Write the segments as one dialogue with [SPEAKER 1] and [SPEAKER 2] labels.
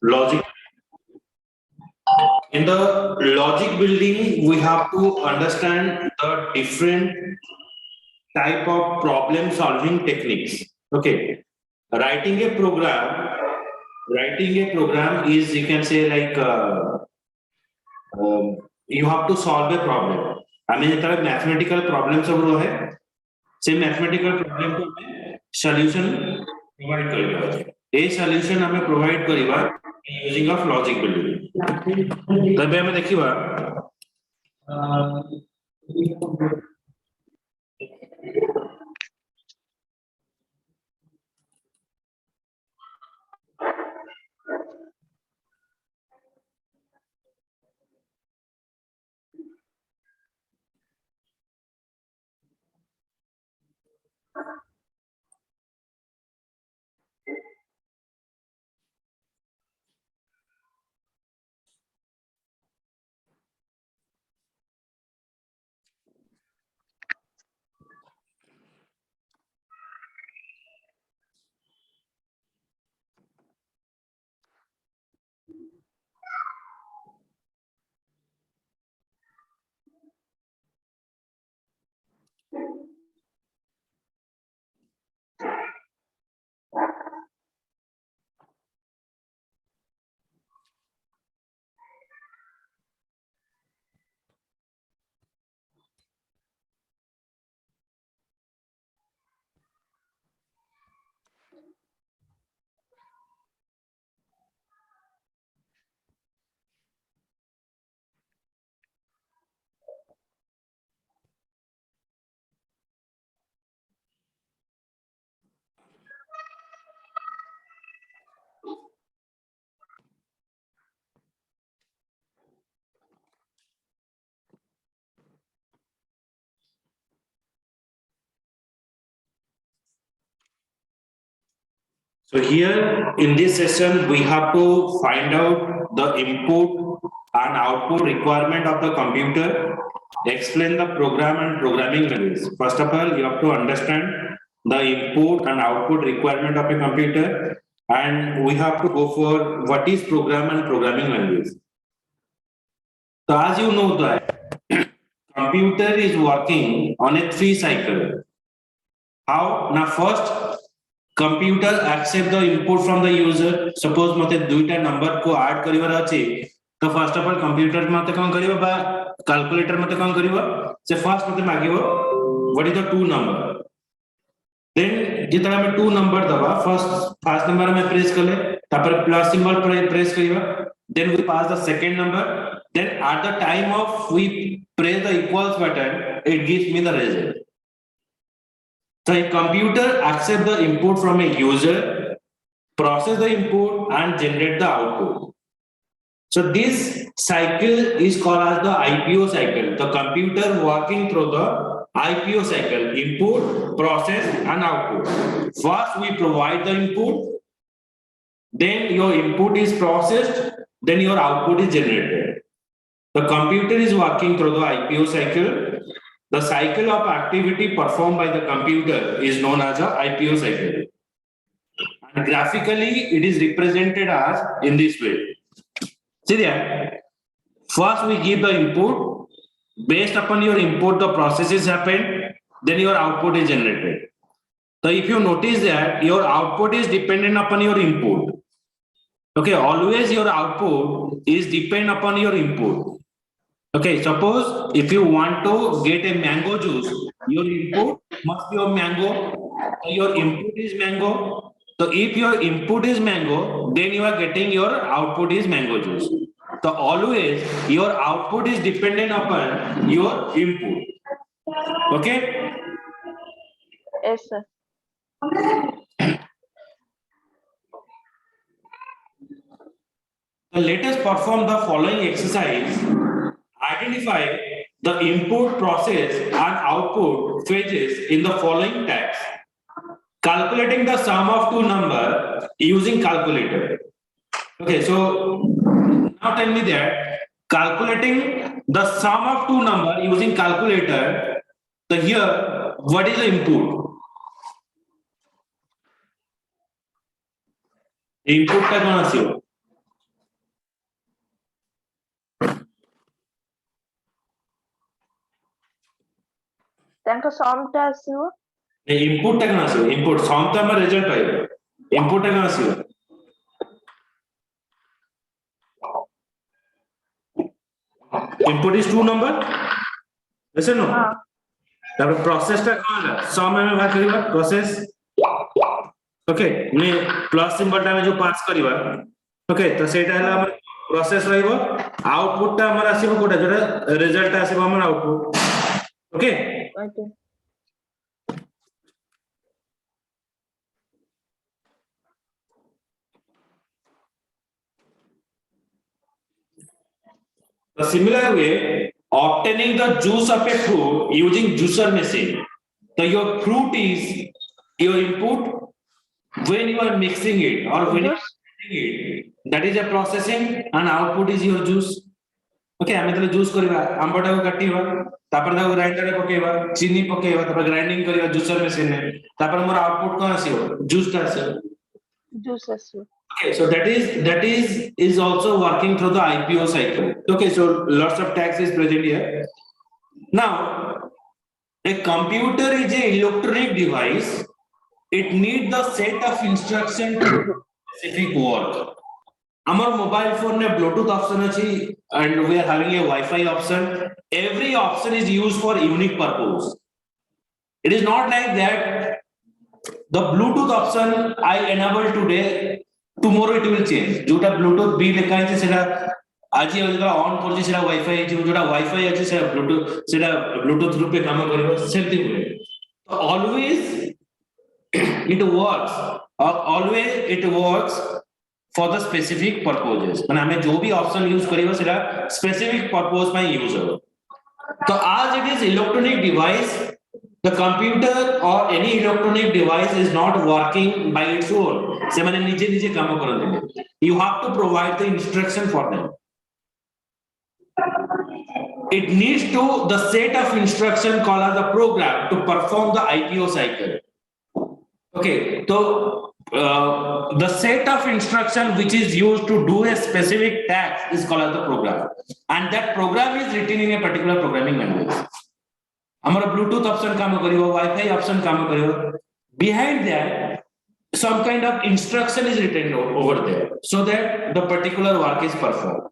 [SPEAKER 1] logic. In the logic building, we have to understand the different type of problem solving techniques. Okay, writing a program is, you can say, like you have to solve a problem. I mean, it's a mathematical problem सब है, same mathematical problem को हमें solution provide करेगा. A solution हमें provide करेगा using of logic building. तब हमें देखिए So here in this session, we have to find out the input and output requirement of the computer, explain the program and programming language. First of all, you have to understand the input and output requirement of a computer, and we have to go for what is program and programming language. So as you know that computer is working on a 3 cycle. How? Now first, computer accept the input from the user. Suppose मते दुईटा number को add करिवार अछि, तो first of all computer मते कोन करिवो बा calculator मते कोन करिवो से first मते मागिवो what is the two number. Then जितना में टू नंबर दबा फर्स्ट नंबर में प्रेस करले, तापर प्लस सिंबल प्रेस करिवा, then we pass the second number, then at the time of we press the equals button, it gives me the result. So a computer accept the input from a user, process the input and generate the output. So this cycle is called as the IPO cycle. The computer working through the IPO cycle, input, process and output. First we provide the input, then your input is processed, then your output is generated. The computer is working through the IPO cycle. The cycle of activity performed by the computer is known as a IPO cycle. And graphically, it is represented as in this way. See there, first we give the input. Based upon your input, the processes happen. Then your output is generated. So if you notice that your output is dependent upon your input. Okay, always your output is dependent upon your input. Okay, suppose if you want to get a mango juice, your input must be a mango. So your input is mango. So if your input is mango, then you are getting your output is mango juice. So always your output is dependent upon your input. Okay?
[SPEAKER 2] Yes, sir.
[SPEAKER 1] So let us perform the following exercise. Identify the input, process and output phases in the following tags. Calculating the sum of two numbers using calculator. Okay, so now tell me that calculating the sum of two numbers using calculator, so here what is the input? Input का कौन सी हो?
[SPEAKER 2] ତାଙ୍କ sum ଟା ଆସିବ
[SPEAKER 1] input टा कना आसीबो input सम तो हम रिजल्ट पाइबो इनपुट टा कना आसीबो इनपुट इज 2 नंबर ऐसे नो
[SPEAKER 2] हाँ
[SPEAKER 1] तब प्रोसेस टा कौन है सम में बात करिबा प्रोसेस ओके ने प्लस सिंबल टा में जो पास करिबा ओके तो सेटा हला हमर प्रोसेस रहइबो आउटपुट टा हमर आसीबो कोटा जोटा रिजल्ट आसीबो हमर output okay
[SPEAKER 2] okay
[SPEAKER 1] The similar way, obtaining the juice of a fruit using juicer machine. So your fruit is your input when you are mixing it or when you are
[SPEAKER 2] Juice.
[SPEAKER 1] mixing it. That is a processing and output is your juice. Okay, ଆମେ ତାହେଲେ juice କରିବା ଆମ୍ବଟାକୁ କାଟିବା ତାପରେ ତାକୁ ଗ୍ରାଇଣ୍ଡରରେ ପକେଇବା ଚିନି ପକେଇବା ତାପରେ ଗ୍ରାଇଣ୍ଡିଂ କରିବା ଜୁସର ମେସିନରେ ତାପରେ ମୋର ଆଉଟପୁଟ କଣ ଆସିବ ଜୁସ୍ ଟା ଆସିବ
[SPEAKER 2] juice ଆସିବ
[SPEAKER 1] Okay, so that is also working through the IPO cycle. Okay, so lots of tax is present here. Now, a computer is an electronic device. It needs the set of instruction to do specific work. Our mobile phone ne Bluetooth option achi and we are having a Wi-Fi option. Every option is used for unique purpose. It is not like that the Bluetooth option I enable today. Tomorrow it will change. जोटा Bluetooth B लिखा है सेटा आज ये जो on कर जे सेटा Wi-Fi है जोटा Wi-Fi है सेटा Bluetooth रूप पे काम करेगा सेमती हुए. Always it works for the specific purposes. माने हमें जो भी ऑप्शन यूज करेगा सेटा specific purpose में यूज होगा. तो आज it is electronic device. The computer or any electronic device is not working by its own. ସେମାନେ ନିଜେ ନିଜେ କାମ କରନ୍ତି. You have to provide the instruction for them. It needs to the set of instruction called as the program to perform the IPO cycle. Okay, so the set of instruction which is used to do a specific task is called as the program, and that program is written in a particular programming language. हमारा Bluetooth option काम करियो Wi-Fi option काम करियो behind that some kind of instruction is written over there so that the particular work is performed.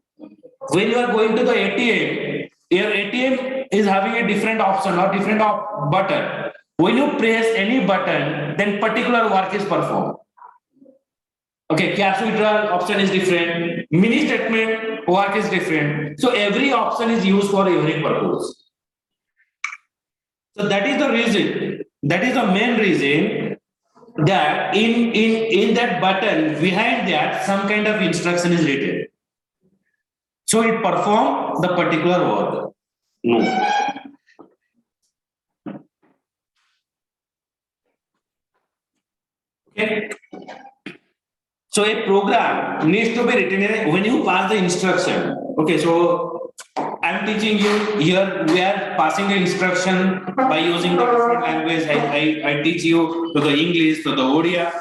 [SPEAKER 1] When you are going to the ATM, your ATM is having a different option or different button. When you press any button, then particular work is performed. Okay, cash withdrawal option is different, mini statement work is different. So every option is used for a unique purpose. So that is the reason, that is the main reason that in that button behind that some kind of instruction is written. So it performs the particular work. No. Okay. So a program needs to be written when you pass the instruction. Okay, so I'm teaching you here. We are passing the instruction by using the different language. I teach you to the English, to the Odia.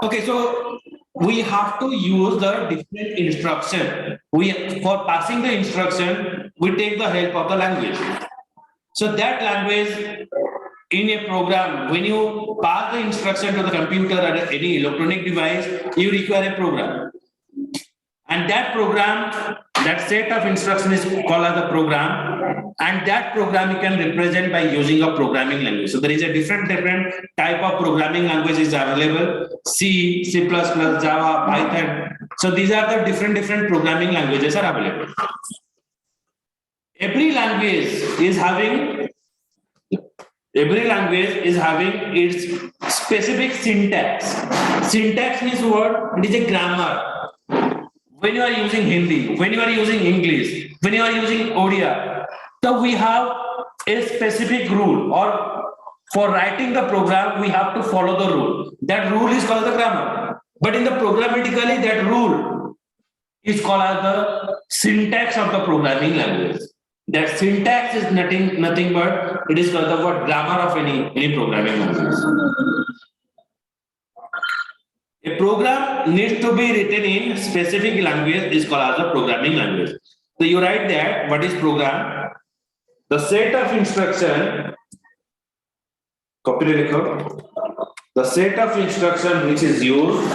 [SPEAKER 1] Okay, so we have to use the different instruction. For passing the instruction, we take the help of the language. So that language in a program, when you pass the instruction to the computer or any electronic device, you require a program. And that program, that set of instruction is called as the program, and that program you can represent by using a programming language. So there is a different type of programming languages available: C, C++, Java, Python. So these are the different programming languages are available. Every language is having its specific syntax. Syntax means what? It is a grammar. When you are using Hindi, when you are using English, when you are using Odia, so we have a specific rule, or for writing the program, we have to follow the rule. That rule is called the grammar. But in the programmatically, that rule is called as the syntax of the programming language. That syntax is nothing but it is called the word grammar of any programming language. A program needs to be written in specific language is called as a programming language. So you write that what is program? The set of instruction Copy record. The set of instruction which is used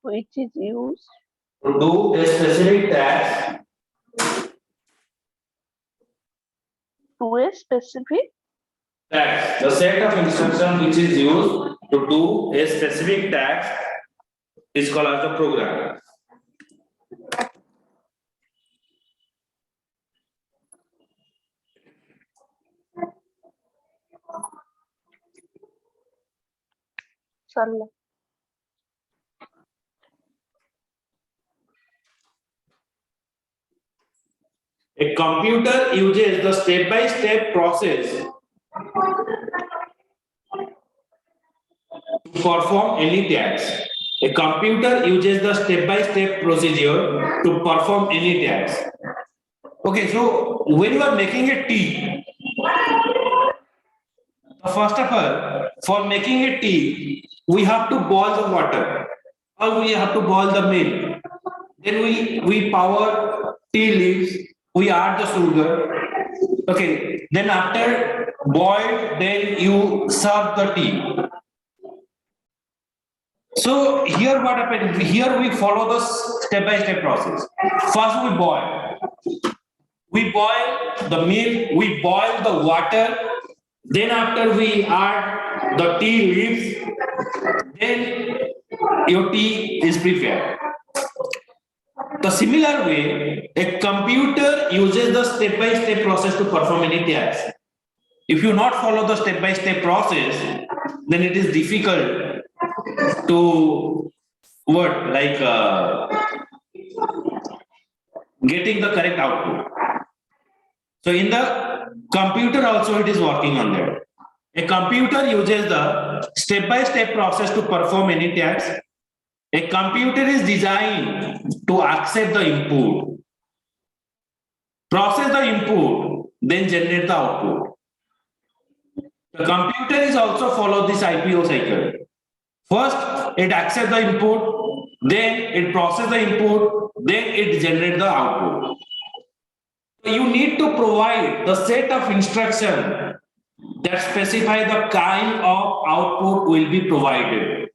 [SPEAKER 2] which is used
[SPEAKER 1] to do a specific task
[SPEAKER 2] to a specific
[SPEAKER 1] task. The set of instruction which is used to do a specific task is called as the program.
[SPEAKER 2] Sarla.
[SPEAKER 1] A computer uses the step-by-step process to perform any task. A computer uses the step-by-step procedure to perform any task. Okay, so when you are making a tea, first of all, for making a tea, we have to boil the water or we have to boil the milk. Then we power tea leaves, we add the sugar. Okay, then after boiled, then you serve the tea. So here what happened? Here we follow the step-by-step process. First we boil. We boil the milk, we boil the water. Then after we add the tea leaves, then your tea is prepared. The similar way, a computer uses the step-by-step process to perform any task. If you not follow the step-by-step process, then it is difficult to getting the correct output. So in the computer also it is working on that. A computer uses the step-by-step process to perform any task. A computer is designed to accept the input, process the input, then generate the output. The computer is also follow this IPO cycle. First, it accepts the input, then it process the input, then it generate the output. You need to provide the set of instruction that specify the kind of output will be provided.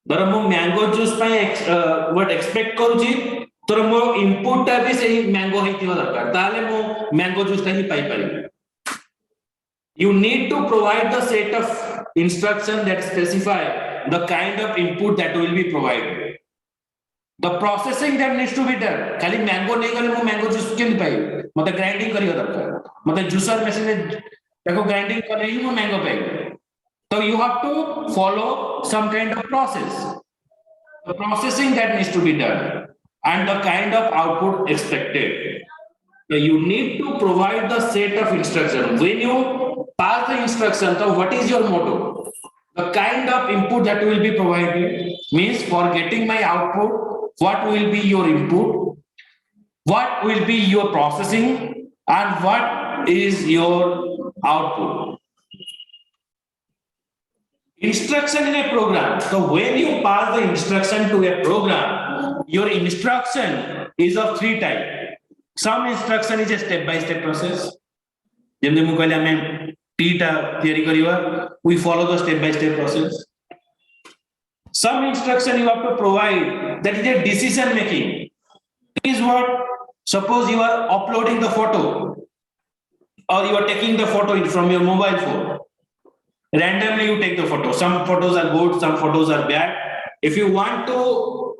[SPEAKER 1] धर मो mango juice what expect करूची तर मो input टा भी सही mango हेतिवा दरकार ताले मो मैंगो जूस टा ही पाई पारिबे. You need to provide the set of instruction that specify the kind of input that will be provided. The processing that needs to be done. खाली मैंगो नहीं गले मो मैंगो जूस के नहीं पाई मते ग्राइंडिंग करियो दरकार मते जूसर मशीन देखो ग्राइंडिंग करे ही मो mango pi. So you have to follow some kind of process, the processing that needs to be done and the kind of output expected. So you need to provide the set of instruction. When you pass the instruction, so what is your motto? The kind of input that will be provided means for getting my output, what will be your input, what will be your processing and what is your output. Instruction in a program. So when you pass the instruction to a program, your instruction is of three types. Some instruction is a step-by-step process. We follow the step-by-step process. Some instruction you have to provide, that is a decision making. It is what? Suppose you are uploading the photo or you are taking the photo from your mobile phone. Randomly you take the photo. Some photos are good, some photos are bad. If you want to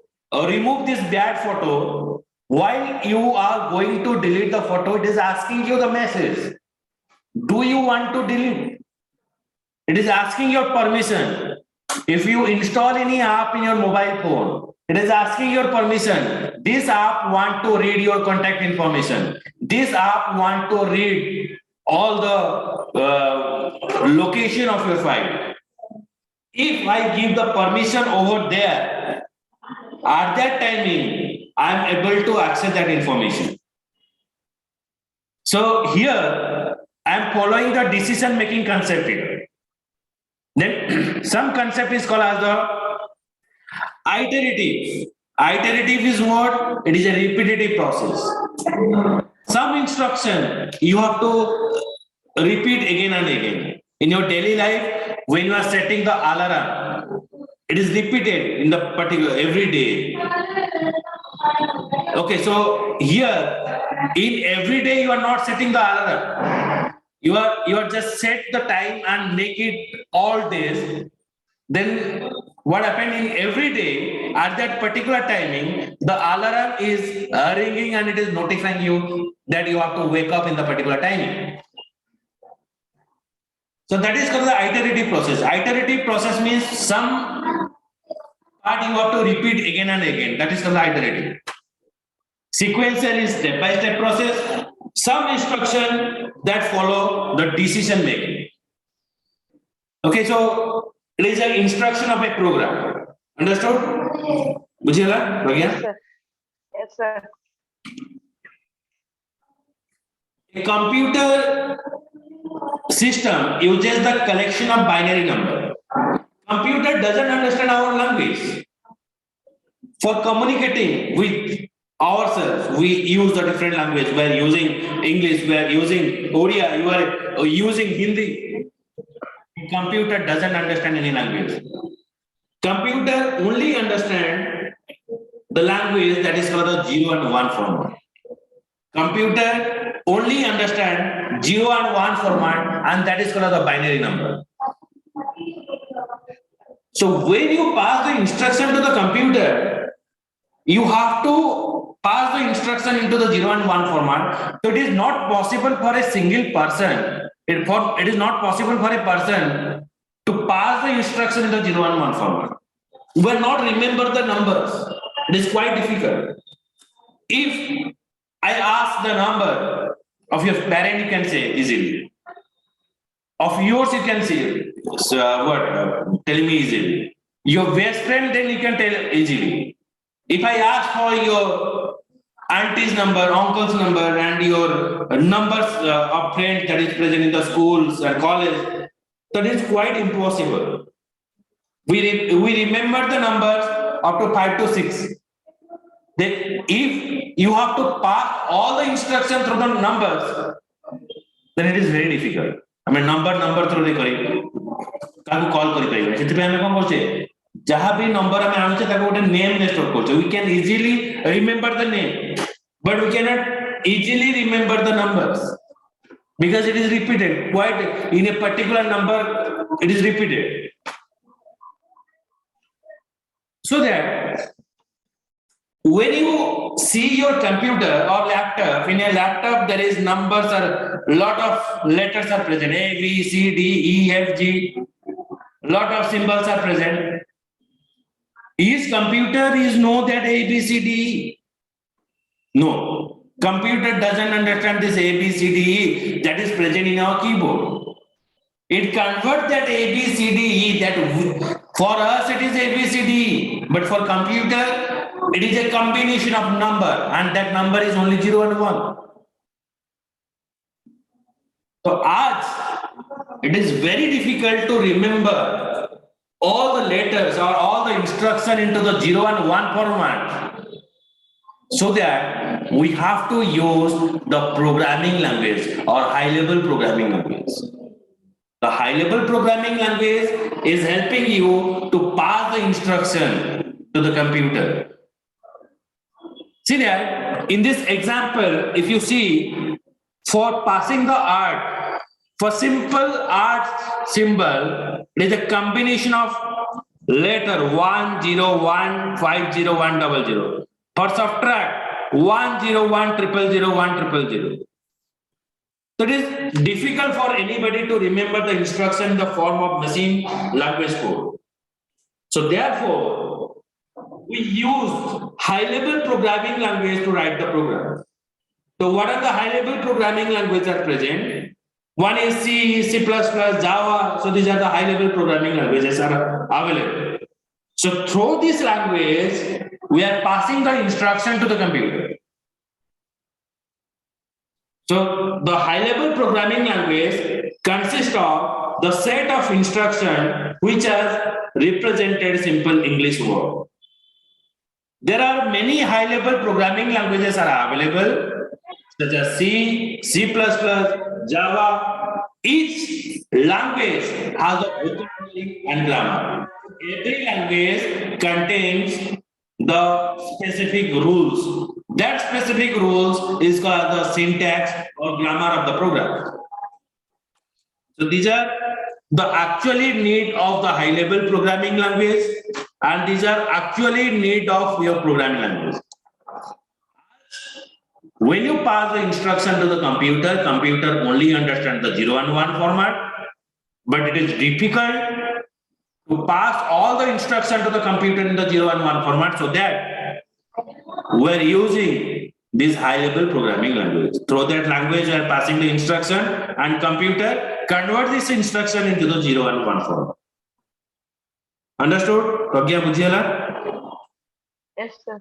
[SPEAKER 1] remove this bad photo, while you are going to delete the photo, it is asking you the message. Do you want to delete? It is asking your permission. If you install any app in your mobile phone, it is asking your permission. This app want to read your contact information. This app want to read all the location of your file. If I give the permission over there, at that timing, I am able to access that information. So here, I am following the decision-making concept here. Then some concept is called as the iterative. Iterative is what? It is a repetitive process. some instruction you have to repeat again and again. In your daily life, when you are setting the alarm, it is repeated in the particular every day. Okay, so here in every day you are not setting the alarm. You are just set the time and make it all days. Then what happened in every day at that particular timing, the alarm is ringing and it is notifying you that you have to wake up in the particular timing. So that is called the iterative process. Iterative process means some part you have to repeat again and again. That is called the iterative. Sequential is step-by-step process. Some instruction that follow the decision making. Okay, so it is an instruction of a program. Understood? Bujhela?
[SPEAKER 2] Yes, sir. Yes, sir.
[SPEAKER 1] A computer system uses the collection of binary number. Computer doesn't understand our language. For communicating with ourselves, we use the different language. We are using English, we are using Odia, you are using Hindi. Computer doesn't understand any language. Computer only understand the language that is called the 0 and 1 format. Computer only understand 0 and 1 format, and that is called the binary number. So when you pass the instruction to the computer, you have to pass the instruction into the 0 and 1 format. So it is not possible for a single person. It is not possible for a person to pass the instruction in the 0 and 1 format. You will not remember the numbers. It is quite difficult. If I ask the number of your parent, you can say easily. Of yours, you can say, tell me easily. Your best friend, then you can tell easily. If I ask for your auntie's number, uncle's number, and your numbers of friends that is present in the schools and college, that is quite impossible. We remember the numbers up to 5 to 6. Then if you have to pass all the instructions through the numbers, then it is very difficult. I mean, number through the call kari. Jaha bhi number ame anuche taku gote name ne store korche. We can easily remember the name, but we cannot easily remember the numbers because it is repeated. Quite in a particular number, it is repeated. So that when you see your computer or laptop, in a laptop there is numbers or lot of letters are present. A, B, C, D, E, F, G. Lot of symbols are present. Is computer know that A, B, C, D, E? No. Computer doesn't understand this A, B, C, D, E that is present in our keyboard. It converts that A, B, C, D, E that for us it is A, B, C, D, E. But for computer, it is a combination of number and that number is only 0 and 1. So as it is very difficult to remember all the letters or all the instruction into the 0 and 1 format. So that we have to use the programming language or high-level programming language. The high-level programming language is helping you to pass the instruction to the computer. See that in this example, if you see for passing the art, for simple art symbol, it is a combination of letter 1, 0, 1, 5, 0, 1, 00. For subtract 1, 0, 1, 000, 1, 000. So it is difficult for anybody to remember the instruction in the form of machine language code. So therefore, we use high-level programming language to write the program. So what are the high-level programming languages are present? One is C, C++, Java. So these are the high-level programming languages are available. So through this language, we are passing the instruction to the computer. So the high-level programming language consists of the set of instructions which are represented simple English word. There are many high-level programming languages are available. such as C, C++, Java. Each language has a vocabulary and grammar. Every language contains the specific rules. That specific rules is called the syntax or grammar of the program. So these are the actually need of the high level programming language, and these are actually need of your programming language. When you pass the instruction to the computer, computer only understands the 0 and 1 format, but it is difficult to pass all the instruction to the computer in the 0 and 1 format, so that we're using this high level programming language. Through that language, we are passing the instruction and computer convert this instruction into the 0 and 1 format. Understood? Pragya Bujyala?
[SPEAKER 2] Yes, sir.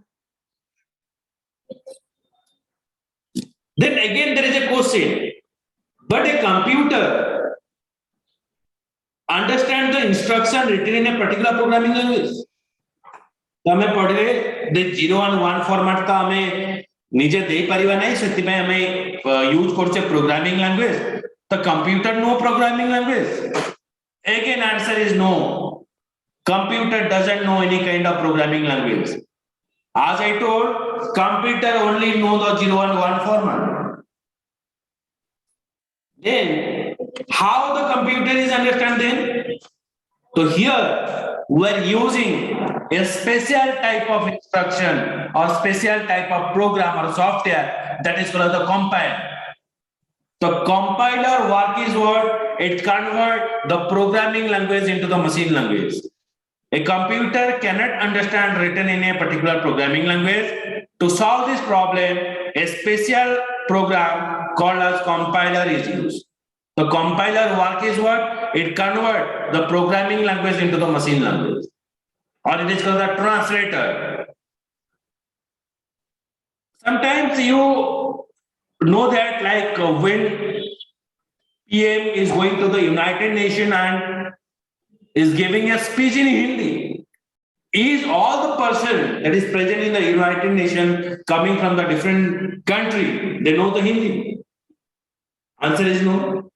[SPEAKER 1] Then again, there is a question. But a computer understands the instruction written in a particular programming language. तो हमें पढ़ले the 0 and 1 format का हमें निजे दे परिवा नहीं सकती में हमें यूज करते programming language. The computer no programming language. Again, answer is no. Computer doesn't know any kind of programming language. As I told, computer only know the 0 and 1 format. Then, how the computer is understanding? So here, we are using a special type of instruction or special type of program or software that is called the compiler. The compiler work is what? It converts the programming language into the machine language. A computer cannot understand written in a particular programming language. To solve this problem, a special program called as compiler is used. The compiler work is what? It converts the programming language into the machine language. Or it is called the translator. Sometimes you know that like when PM is going to the United Nations and is giving a speech in Hindi, is all the person that is present in the United Nations coming from the different country, they know the Hindi? Answer is no.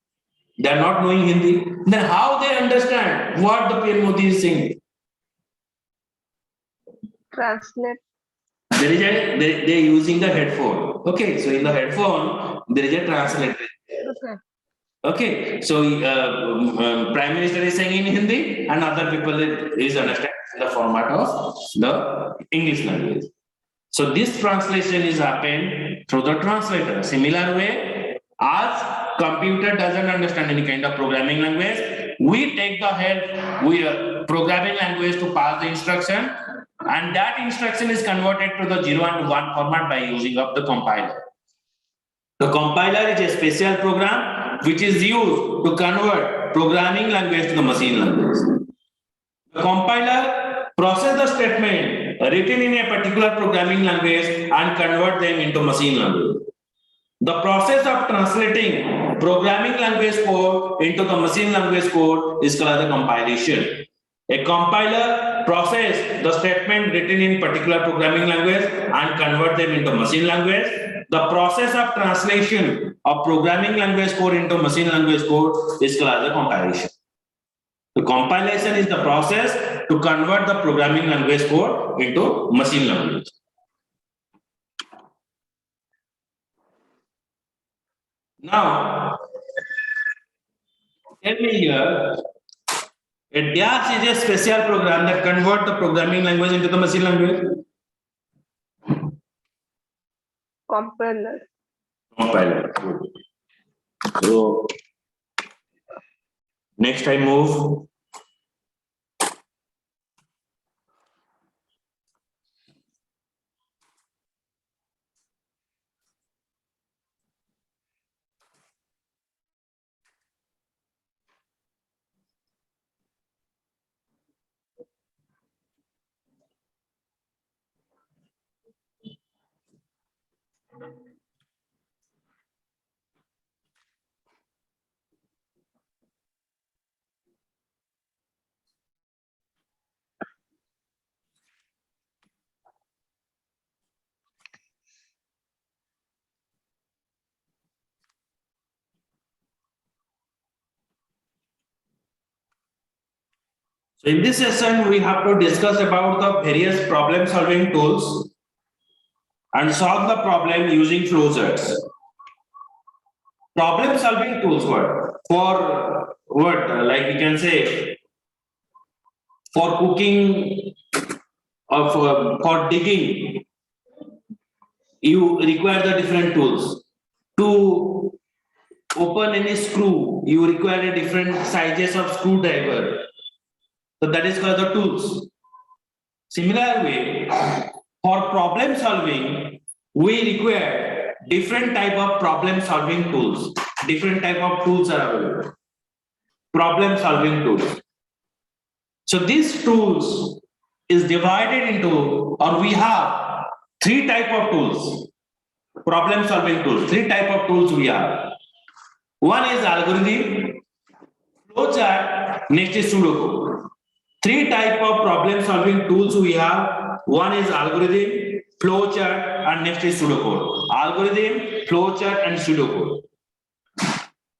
[SPEAKER 1] They are not knowing Hindi. Then how they understand what the PM Modi is saying?
[SPEAKER 2] Translate.
[SPEAKER 1] There is a they using the headphone. Okay, so in the headphone there is a translator.
[SPEAKER 2] Okay.
[SPEAKER 1] Okay, so Prime Minister is saying in Hindi, and other people is understand the format of the English language. So this translation is happened through the translator. Similar way, as computer doesn't understand any kind of programming language, we take the help with programming language to pass the instruction, and that instruction is converted to the 0 and 1 format by using of the compiler. The compiler is a special program which is used to convert programming language to the machine language. The compiler processes the statement written in a particular programming language and convert them into machine language. The process of translating programming language code into the machine language code is called the compilation. A compiler processes the statement written in particular programming language and convert them into machine language. The process of translation of programming language code into machine language code is called the compilation. The compilation is the process to convert the programming language code into machine language. Now, tell me here, a dash is a special program that converts the programming language into the machine language.
[SPEAKER 2] Compiler.
[SPEAKER 1] Compiler. So, next I move. So in this session, we have to discuss about the various problem solving tools and solve the problem using flowcharts. Problem solving tools what like we can say for cooking or for digging, you require the different tools. To open any screw, you require a different sizes of screwdriver. So that is called the tools. Similar way, for problem solving, we require different type of problem solving tools. Different type of tools are available. Problem solving tools. So these tools is divided into, or we have three type of tools. Problem solving tools. Three type of tools we have. One is algorithm, flowchart, next is pseudocode. Three type of problem solving tools we have. One is algorithm, flowchart, and next is pseudocode. Algorithm, flowchart, and pseudocode.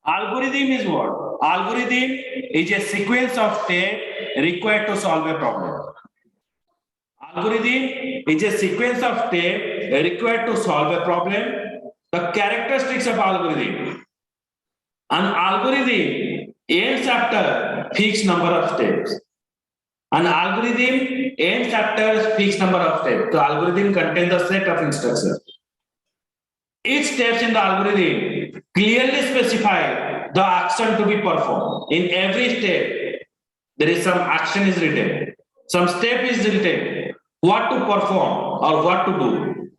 [SPEAKER 1] Algorithm is what? Algorithm is a sequence of steps required to solve a problem. Algorithm is a sequence of steps required to solve a problem. The characteristics of algorithm. An algorithm ends after fixed number of steps. An algorithm ends after fixed number of steps. The algorithm contains a set of instructions. Each step in the algorithm clearly specifies the action to be performed. In every step, there is some action is written. Some step is written. What to perform or what to do.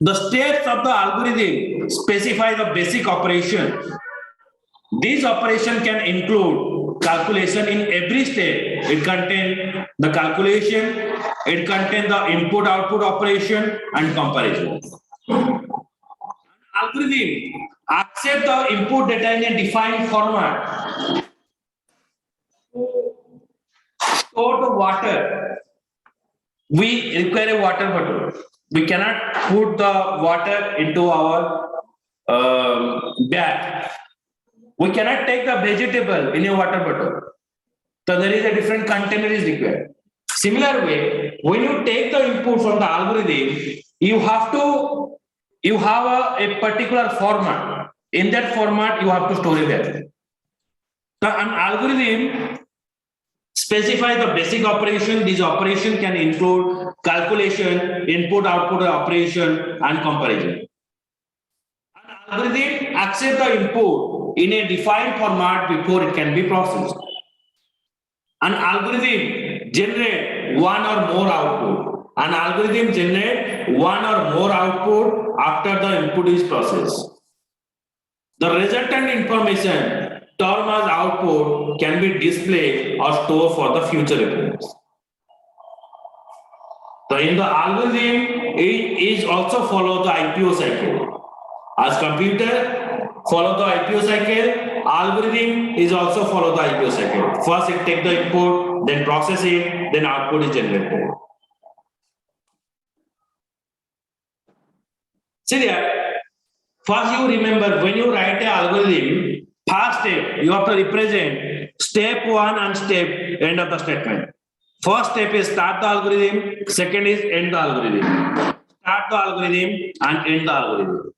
[SPEAKER 1] The steps of the algorithm specify the basic operation. These operation can include calculation in every step. It contains the calculation, it contains the input-output operation and comparison. Algorithm accept the input data in a defined format. Store the water. We require a water bottle. We cannot put the water into our bag. We cannot take the vegetable in a water bottle. So there is a different container is required. Similar way, when you take the input from the algorithm, you have a particular format. In that format, you have to store it there. So an algorithm specify the basic operation. This operation can include calculation, input-output operation, and comparison. An algorithm accepts the input in a defined format before it can be processed. An algorithm generates one or more output. An algorithm generates one or more output after the input is processed. The resultant information termed as output can be displayed or stored for the future reference. So in the algorithm, it is also follow the IPO cycle. As computer follow the IPO cycle, algorithm is also follow the IPO cycle. First it take the input, then process it, then output is generated. See there, first you remember when you write an algorithm, first step you have to represent step 1 and step end of the statement. First step is start the algorithm, second is end the algorithm. Start the algorithm and end the algorithm.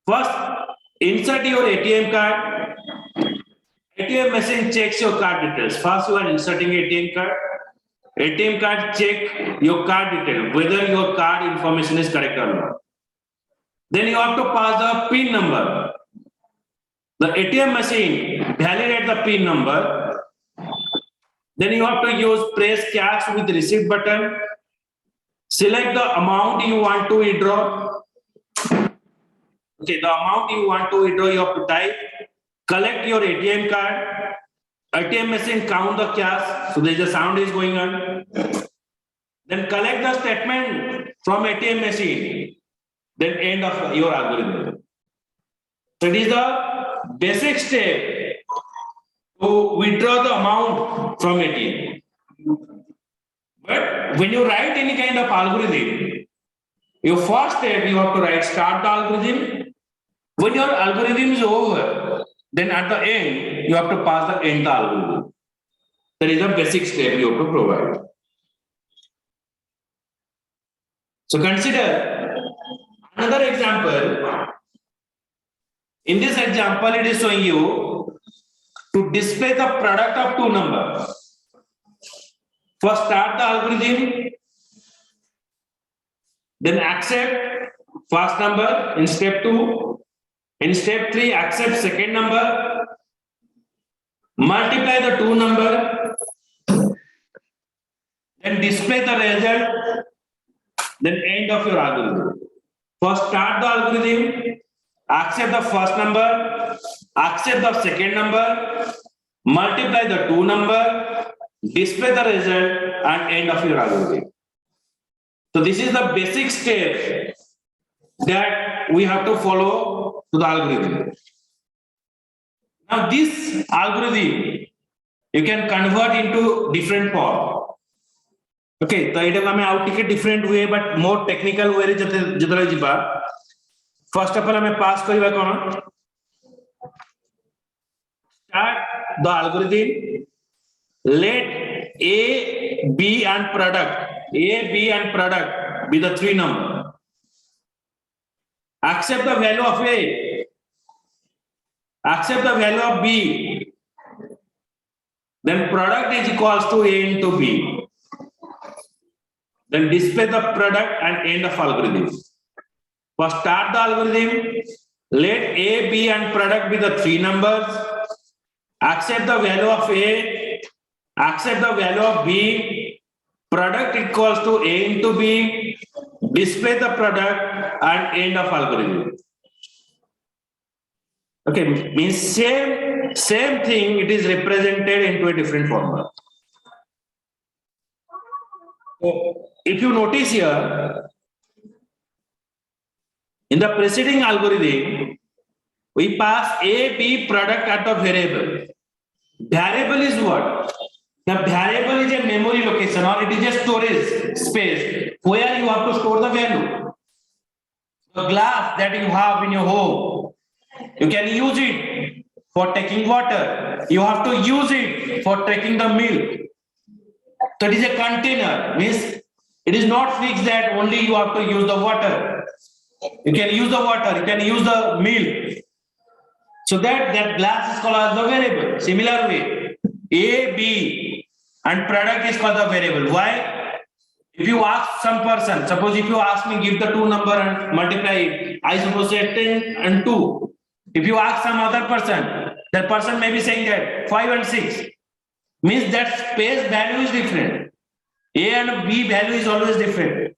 [SPEAKER 1] First, insert your ATM card. ATM machine checks your card details. First, you are inserting ATM card. ATM card check your card detail, whether your card information is correct or not. Then you have to pass the PIN number. The ATM machine validate the PIN number. Then you have to use press cash with receipt button. Select the amount you want to withdraw. Okay, the amount you want to withdraw, you have to type. Collect your ATM card. ATM machine count the cash. So there's a sound is going on. Then collect the statement from ATM machine. Then end of your algorithm. So it is the basic step to withdraw the amount from ATM. But when you write any kind of algorithm, your first step you have to write start the algorithm. When your algorithm is over, Then at the end, you have to pass the end algorithm. That is a basic step you have to provide. So consider another example. In this example, it is showing you to display the product of two numbers. First, start the algorithm, then accept first number in step 2. In step 3, accept second number, multiply the two number, then display the result, then end of your algorithm. First, start the algorithm, accept the first number, accept the second number, multiply the two number, display the result, and end of your algorithm. So this is the basic step that we have to follow to the algorithm. Now this algorithm you can convert into different form. Okay, so it is out take a different way, but more technical way. First of all, I pass kariba kono. Start the algorithm. Let A, B, and product be the three number. Accept the value of A. Accept the value of B. Then product is equals to A into B. Then display the product and end of algorithm. First, start the algorithm. Let A, B, and product be the three numbers. Accept the value of A. Accept the value of B. Product equals to A into B. Display the product and end of algorithm. Okay, means same thing. It is represented into a different format. So if you notice here, in the preceding algorithm, we pass A, B product at the variable. Variable is what? The variable is a memory location or it is a storage space where you have to store the value. The glass that you have in your home, you can use it for taking water. You have to use it for taking the milk. So it is a container, means it is not fixed that only you have to use the water. You can use the water, you can use the milk. So that glass is called as the variable. Similar way, A, B, and product is called the variable. Why? If you ask some person, suppose if you ask me, give the two number and multiply it, I suppose say 10 and 2. If you ask some other person, that person may be saying that 5 and 6. Means that space value is different. A and B value is always different.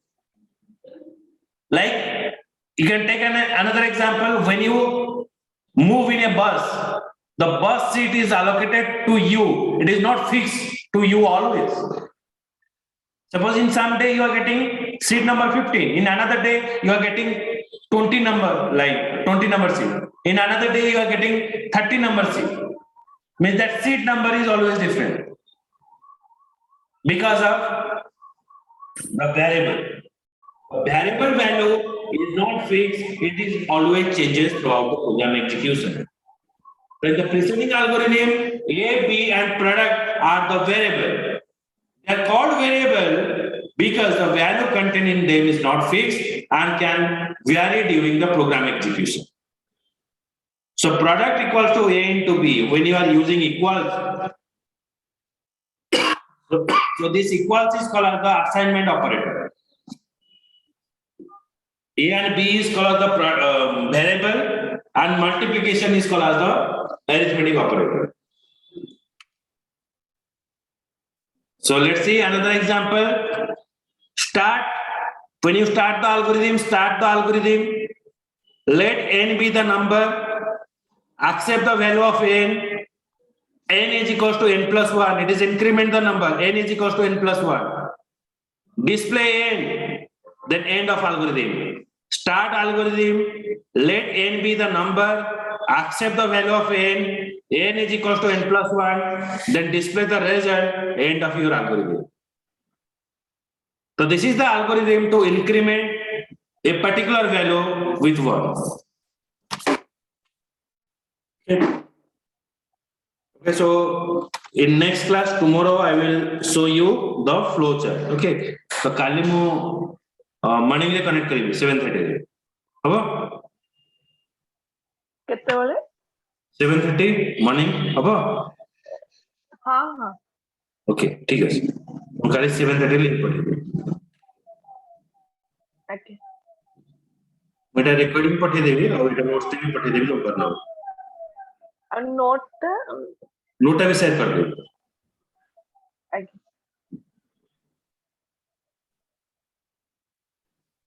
[SPEAKER 1] Like you can take another example. When you move in a bus, the bus seat is allocated to you. It is not fixed to you always. Suppose in some day you are getting seat number 15. In another day you are getting 20 number, like 20 number seat. In another day you are getting 30 number seat. Means that seat number is always different because of the variable. The variable value is not fixed, it is always changes throughout the program execution. So in the preceding algorithm, A, B, and product are the variable. They are called variable because the value contained in them is not fixed and can vary during the program execution. So product equals to A into B when you are using equals. So this equals is called as the assignment operator. A and B is called as the variable and multiplication is called as the arithmetic operator. So let's see another example. When you start the algorithm, let n be the number. Accept the value of n. N is equals to n plus 1. It is increment the number. N is equals to n plus 1. Display n. Then end of algorithm. Start algorithm. Let n be the number. Accept the value of n. N is equals to n plus 1. Then display the result. End of your algorithm. So this is the algorithm to increment a particular value with 1. Okay, so in next class tomorrow I will show you the flow chart. Okay, so काली मु morning ले connect करेंगे 7:30 रे, हबो
[SPEAKER 2] केतेବେଳେ
[SPEAKER 1] 7:30 morning हबो.
[SPEAKER 2] हाँ हाँ
[SPEAKER 1] Okay, ठीक है. ମୁଁ କାଲି 7:30 ରେ ପଠେଇବି.
[SPEAKER 2] ओके
[SPEAKER 1] ମୁଁ ଏଟା ରେକର୍ଡିଂ ପଠେଇଦେବି ଆଉ ଏଟା ନୋଟ୍ସ ବି ପଠେଇଦେବି ନମ୍ବର ନବ.
[SPEAKER 2] और नोट टा
[SPEAKER 1] ନୋଟ ଟା ବି ସେୟାର କରିଦେବି.
[SPEAKER 2] ओके